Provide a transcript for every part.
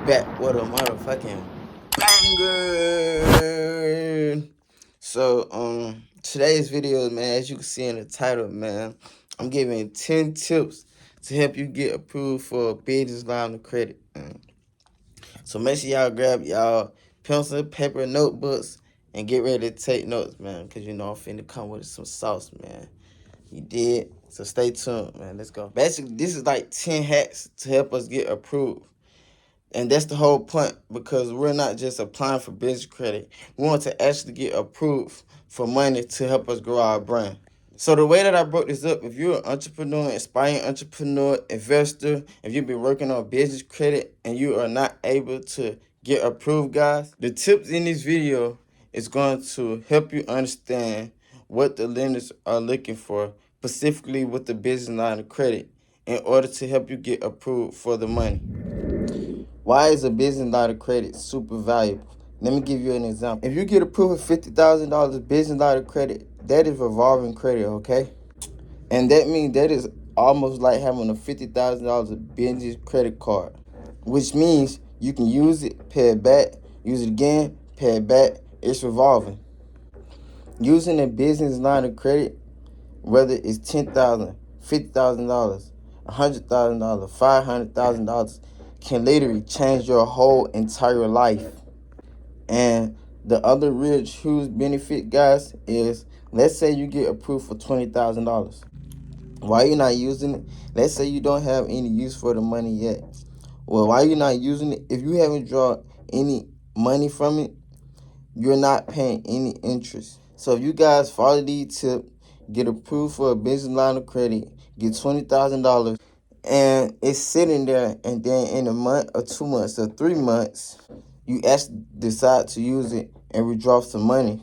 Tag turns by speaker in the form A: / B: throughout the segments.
A: back with a motherfucking banger. So today's video, man, as you can see in the title, man, I'm giving 10 tips to help you get approved for a business line of credit, man. So make sure y'all grab y'all pencil, paper, notebooks, and get ready to take notes, man, because you know I'm finna come with some sauce, man. You did? So stay tuned, man. Let's go. Basically, this is like 10 hacks to help us get approved. And that's the whole point, because we're not just applying for business credit. We want to actually get approved for money to help us grow our brand. So the way that I broke this up, if you're an entrepreneur, aspiring entrepreneur, investor, if you've been working on business credit and you are not able to get approved, guys, the tips in this video is going to help you understand what the lenders are looking for, specifically with the business line of credit, in order to help you get approved for the money. Why is a business line of credit super valuable? Let me give you an example. If you get approved for $50,000 business line of credit, that is revolving credit, okay? And that means that is almost like having a $50,000 business credit card, which means you can use it, pay it back, use it again, pay it back. It's revolving. Using a business line of credit, whether it's $10,000, $50,000, $100,000, $500,000, can literally change your whole entire life. And the other real huge benefit, guys, is let's say you get approved for $20,000. Why you not using it? Let's say you don't have any use for the money yet. Well, why you not using it? If you haven't drawn any money from it, you're not paying any interest. So if you guys follow these tips, get approved for a business line of credit, get $20,000, and it's sitting there, and then in a month or 2 months or 3 months, you actually decide to use it and withdraw some money,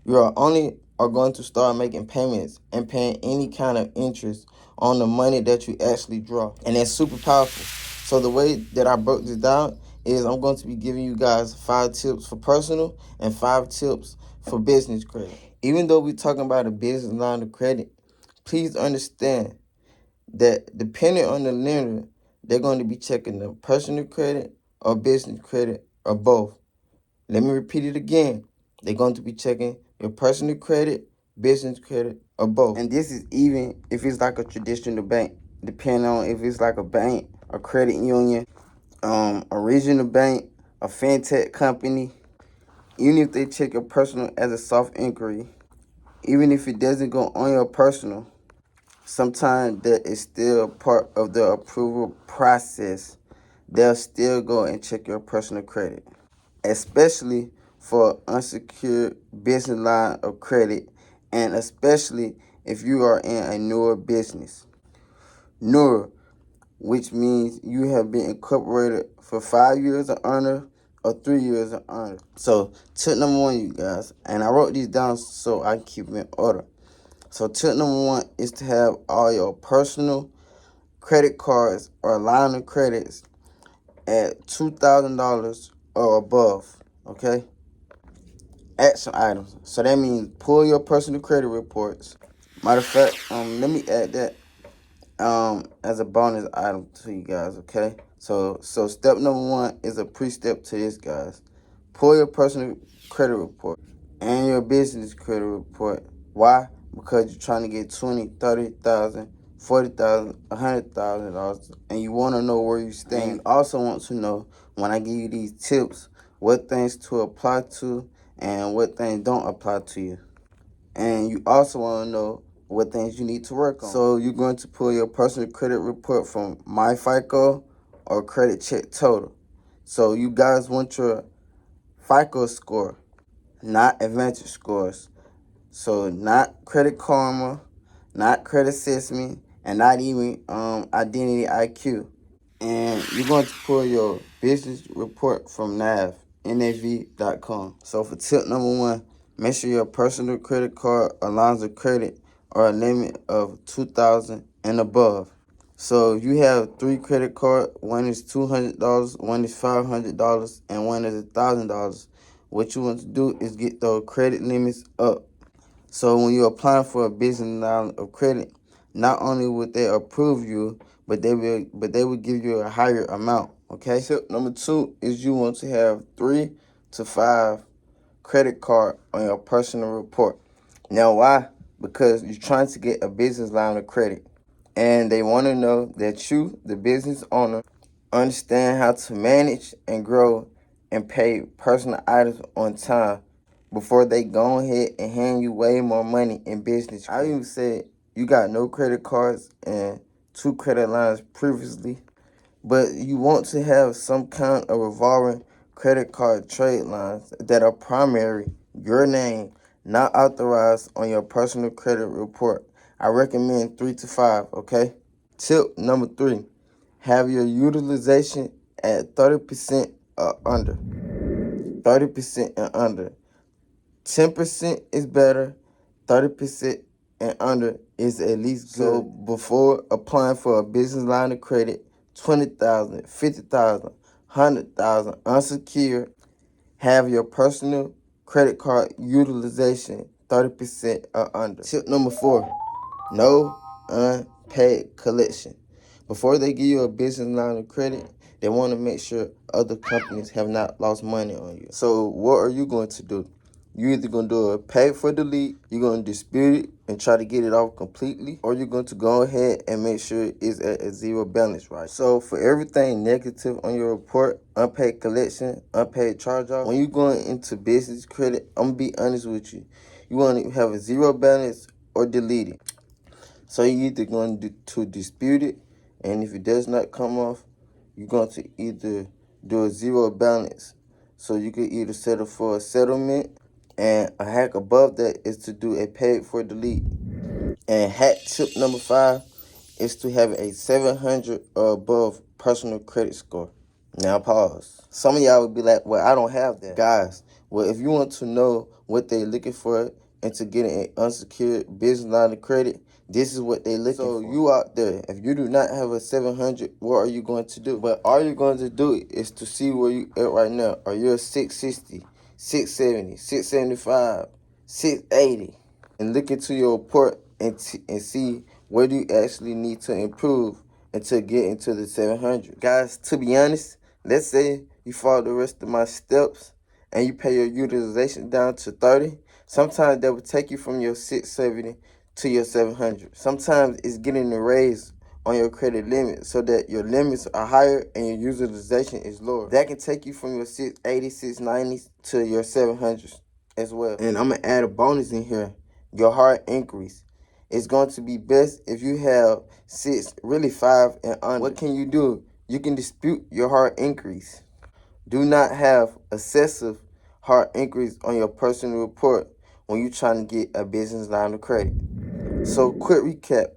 A: you are going to start making payments and paying any kind of interest on the money that you actually draw. And that's super powerful. So the way that I broke this down is I'm going to be giving you guys 5 tips for personal and 5 tips for business credit. Even though we're talking about a business line of credit, please understand that depending on the lender, they're going to be checking the personal credit or business credit or both. Let me repeat it again. They're going to be checking your personal credit, business credit, or both. And this is even if it's like a traditional bank, depending on if it's like a bank, a credit union, a regional bank, a fintech company. Even if they check your personal as a soft inquiry, even if it doesn't go on your personal, sometimes that is still part of the approval process. They'll still go and check your personal credit, especially for unsecured business line of credit, and especially if you are in a newer business. Newer, which means you have been incorporated for 5 years or under or 3 years or under. So tip number 1, you guys, and I wrote these down so I can keep them in order. So tip number 1 is to have all your personal credit cards or line of credits at $2,000 or above, okay? Action items. So that means pull your personal credit reports. Matter of fact, let me add that as a bonus item to you guys, okay? So step number 1 is a pre-step to this, guys. Pull your personal credit report and your business credit report. Why? Because you're trying to get $20,000, $30,000, $40,000, $100,000, and you want to know where you stand. And you also want to know, when I give you these tips, what things to apply to and what things don't apply to you. And you also want to know what things you need to work on. So you're going to pull your personal credit report from MyFICO or Credit Check Total. So you guys want your FICO score, not Advantage scores. So not Credit Karma, not Credit Sesame, and not even Identity IQ. And you're going to pull your business report from nav.com. So for tip number 1, make sure your personal credit card lines of credit are a limit of $2,000 and above. So if you have 3 credit cards, one is $200, one is $500, and one is $1,000. What you want to do is get those credit limits up. So when you're applying for a business line of credit, not only would they approve you, but they will give you a higher amount. Okay. Tip number 2 is you want to have 3 to 5 credit card on your personal report. Now, why? Because you're trying to get a business line of credit, and they want to know that you, the business owner, understand how to manage and grow and pay personal items on time before they go ahead and hand you way more money in business. I even said you got no credit cards and 2 credit lines previously, but you want to have some kind of revolving credit card trade lines that are primary, your name, not authorized on your personal credit report. I recommend 3 to 5, okay? Tip number 3, have your utilization at 30% or under. 30% and under. 10% is better. 30% and under is at least good. So before applying for a business line of credit, 20,000, 50,000, 100,000 unsecured, have your personal credit card utilization 30% or under. Tip number 4, no unpaid collection. Before they give you a business line of credit, they want to make sure other companies have not lost money on you. So what are you going to do? You're either going to do a pay for delete, you're going to dispute it and try to get it off completely, or you're going to go ahead and make sure it's at a zero balance, right? So for everything negative on your report, unpaid collection, unpaid charge-off, when you're going into business credit, I'm going to be honest with you. You want to have a zero balance or delete it. So you're either going to dispute it, and if it does not come off, you're going to either do a zero balance. So you could either settle for a settlement, and a hack above that is to do a paid for delete. And hack tip number 5 is to have a 700 or above personal credit score. Now pause. Some of y'all would be like, well, I don't have that. Guys, well, if you want to know what they're looking for and to get an unsecured business line of credit, this is what they're looking for. So you out there, if you do not have a 700, what are you going to do? But all you're going to do is to see where you at right now. Are you a 660, 670, 675, 680? And look into your report and see where do you actually need to improve and to get into the 700. Guys, to be honest, let's say you follow the rest of my steps and you pay your utilization down to 30. Sometimes that will take you from your 670 to your 700. Sometimes it's getting a raise on your credit limit so that your limits are higher and your utilization is lower. That can take you from your 680, 690 to your 700s as well. And I'm going to add a bonus in here, your hard increase. It's going to be best if you have 6, really 5 and under. What can you do? You can dispute your hard increase. Do not have excessive hard increase on your personal report when you're trying to get a business line of credit. So quick recap,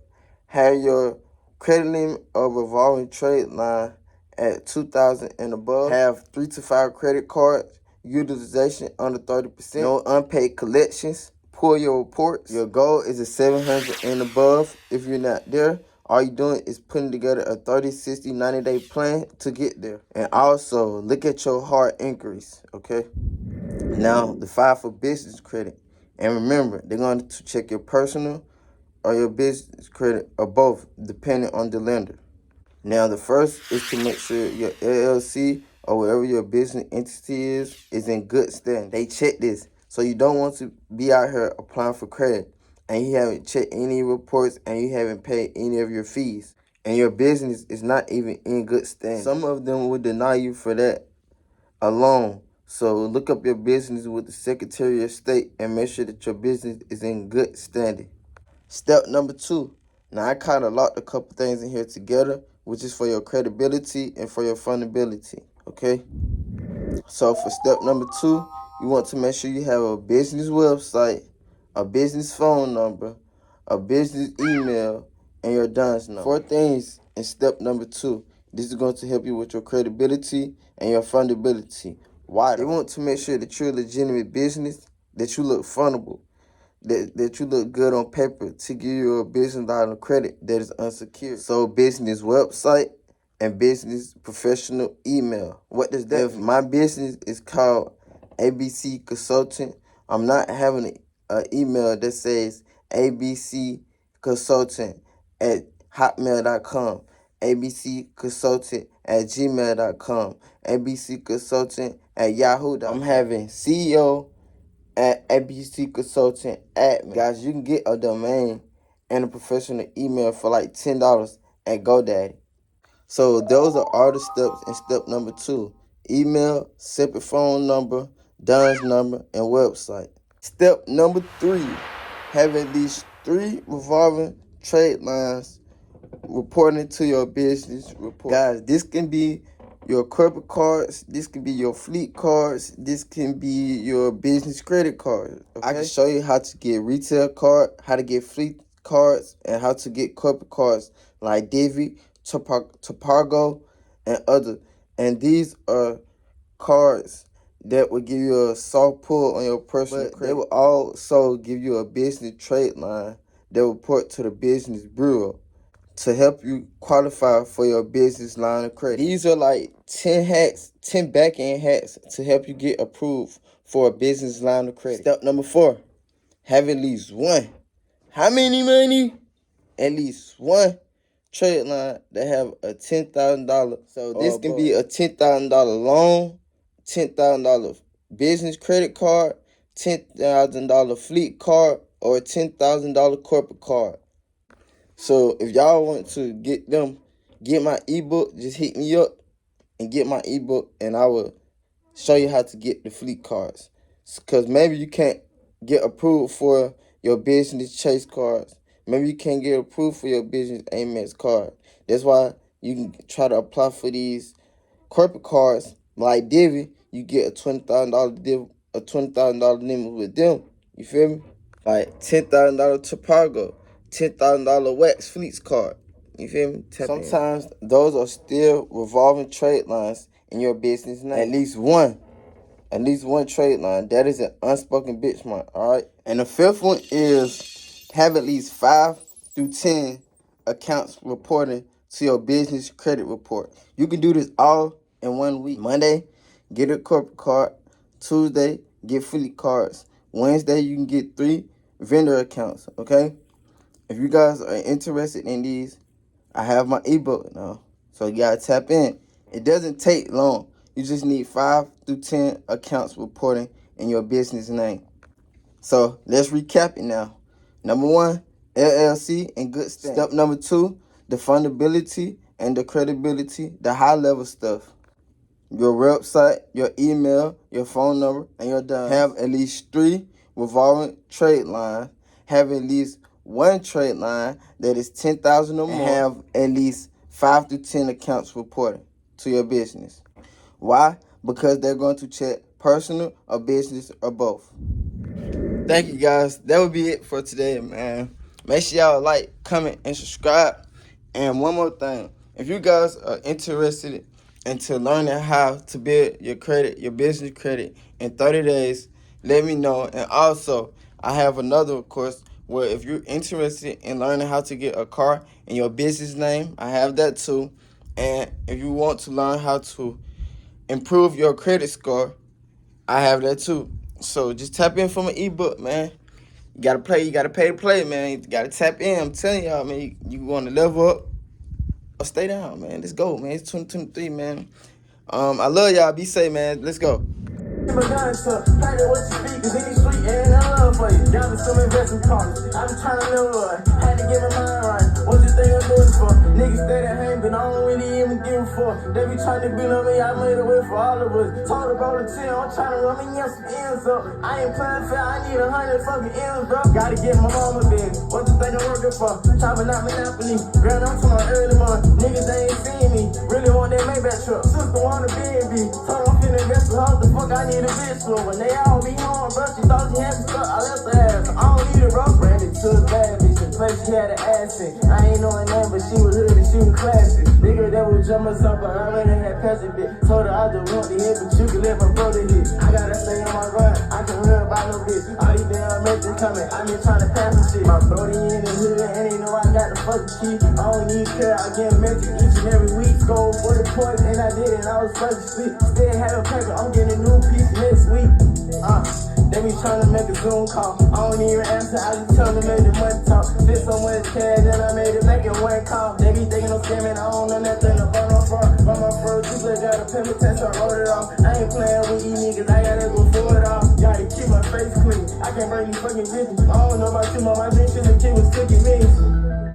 A: have your credit limit or revolving trade line at 2,000 and above. Have 3 to 5 credit cards, utilization under 30%. No unpaid collections. Pull your reports. Your goal is a 700 and above. If you're not there, all you're doing is putting together a 30, 60, 90-day plan to get there. And also, look at your hard increase, okay? Now, the 5 for business credit. And remember, they're going to check your personal or your business credit or both, depending on the lender. Now, the first is to make sure your LLC or wherever your business entity is in good standing. They check this. So you don't want to be out here applying for credit and you haven't checked any reports and you haven't paid any of your fees. And your business is not even in good standing. Some of them will deny you for that alone. So look up your business with the Secretary of State and make sure that your business is in good standing. Step number 2. Now, I kind of locked a couple things in here together, which is for your credibility and for your fundability, okay? So for step number 2, you want to make sure you have a business website, a business phone number, a business email, and your DUNS number. 4 things in step number 2. This is going to help you with your credibility and your fundability. Why? They want to make sure that you're a legitimate business, that you look fundable, that you look good on paper to give you a business line of credit that is unsecured. So business website and business professional email. What does that mean? If my business is called ABC Consultant, I'm not having an email that says ABC Consultant at hotmail.com. abcconsultant@gmail.com, abcconsultant@yahoo.com. I'm having CEO@abcconsultant@. Guys, you can get a domain and a professional email for like $10 at GoDaddy. So those are all the steps in step number 2. Email, separate phone number, DUNS number, and website. Step number 3, have at least 3 revolving trade lines reporting to your business report. Guys, this can be your corporate cards, this can be your fleet cards, this can be your business credit cards. Okay? I can show you how to get retail card, how to get fleet cards, and how to get corporate cards like Divvy, Topargo, and other. And these are cards that will give you a soft pull on your personal credit. They will also give you a business trade line that will report to the business bureau to help you qualify for your business line of credit. These are like 10 hacks, 10 back-end hacks to help you get approved for a business line of credit. Step number 4, have at least one. How many money? At least one trade line that have a $10,000. So this can be a $10,000 loan, $10,000 business credit card, $10,000 fleet card, or a $10,000 corporate card. So if y'all want to get my ebook, just hit me up and get my ebook, and I will show you how to get the fleet cards. Because maybe you can't get approved for your business Chase cards. Maybe you can't get approved for your business Amex card. That's why you can try to apply for these corporate cards like Divvy. You get a $20,000 limit with them. You feel me? Like $10,000 Topargo, $10,000 Wax Fleets card. You feel me? Sometimes those are still revolving trade lines in your business name. At least one trade line. That is an unspoken benchmark, all right? And the 5th one is have at least 5 through 10 accounts reporting to your business credit report. You can do this all in 1 week. Monday, get a corporate card. Tuesday, get fleet cards. Wednesday, you can get 3 vendor accounts, okay? If you guys are interested in these, I have my ebook now. So you gotta tap in. It doesn't take long. You just need 5 through 10 accounts reporting in your business name. So let's recap it now. Number 1, LLC and good stuff. Step number 2, the fundability and the credibility, the high level stuff. Your website, your email, your phone number, and your DUNS. Have at least 3 revolving trade lines. Have at least 1 trade line that is $10,000 or more. And have at least 5 to 10 accounts reported to your business. Why? Because they're going to check personal or business or both. Thank you, guys. That would be it for today, man. Make sure y'all like, comment, and subscribe. And one more thing. If you guys are interested into learning how to build your credit, your business credit in 30 days, let me know. And also, I have another course where if you're interested in learning how to get a car in your business name, I have that too. And if you want to learn how to improve your credit score, I have that too. So just tap in for my ebook, man. You gotta pay to play, man. You gotta tap in. I'm telling y'all, man, you want to level up or stay down, man. Let's go, man. It's 2023, man. I love y'all. Be safe, man. Let's go.
B: My guns up, fight it what you speak, cause any street ain't no love for you. Down to some investment college, I be trying to live right. Had to get my mind right. What you think I'm doing this for? Niggas stay at home, but I don't really even give a fuck. They be trying to build on me, I made a way for all of us. Told about the 10, I'm trying to run me in some ends up. I ain't playing fair, I need 100 fucking ends, bro. Gotta get my mama big. What you think I'm working for? Chopping out Monopoly. Girl, I'm to my early morning. Niggas they ain't seen me. Really want that Maybach truck. Sister want a B&B. Told I'm finna invest with her. The fuck I need a bitch for. When they all be home, bro, she thought she had some stuff. I left her ass. I don't need it, bro. Ran it to the bad bitch. The place she had an ass in. I ain't knowing that, but she was hood and she was classy. Nigga that was jump us up, but I already had passed it. Told her I just want to hit, but you can let my brother hit. I gotta stay on my grind. I can hear about no bitch. All these damn messages coming. I been trying to pass some shit. My brody in the hood and they know I got the fucking key. I don't need care. I get a message each and every week. Go for the points and I did it. And I was fucking sleep. Still have a paper. I'm getting a new piece next week. They They be tryna make a Zoom call. I don't even answer, I just tell them to make the money talk. Did so much cash that I made it back in one call. They be thinking I'm scamming, I don't know nothing about my fraud. By my first, you just got a payment test, I wrote it off. I ain't playing with these niggas, I gotta go for it all. Gotta keep my face clean, I can't bring these fucking bitches. I don't know about you, my bitch, the kid was sticking me.